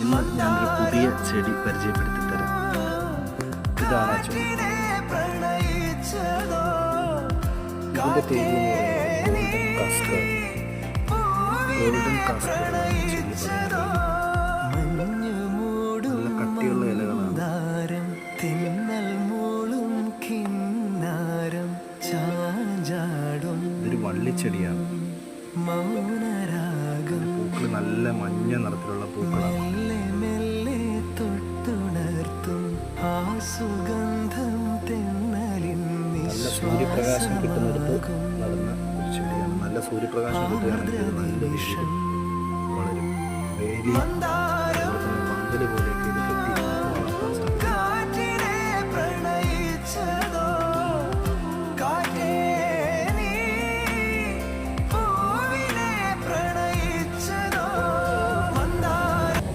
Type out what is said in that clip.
ഇന്ന് ഞാനൊരു പുതിയ ചെടി പരിചയപ്പെടുത്തി തരാം. ഇതാണ് ആ ചെടി. ഇതിൻ്റെ പേര് ഗോൾഡൻ കാസ്റ്റർ. ഗോൾഡൻ കാസ്റ്റർ നല്ല കട്ടിയുള്ള ഇലകളാണ്. ഇതൊരു വള്ളിച്ചെടിയാണ്. പൂക്കൾ നല്ല മഞ്ഞ നിറത്തിലുള്ള പൂക്കളാണ്. നല്ല സൂര്യപ്രകാശം കിട്ടുന്നിടത്ത് നടന്ന ഒരു ചെടിയാണ്. നല്ല സൂര്യപ്രകാശം കിട്ടുകയാണെങ്കിൽ നല്ല രീതിയിൽ വളരും. വേലി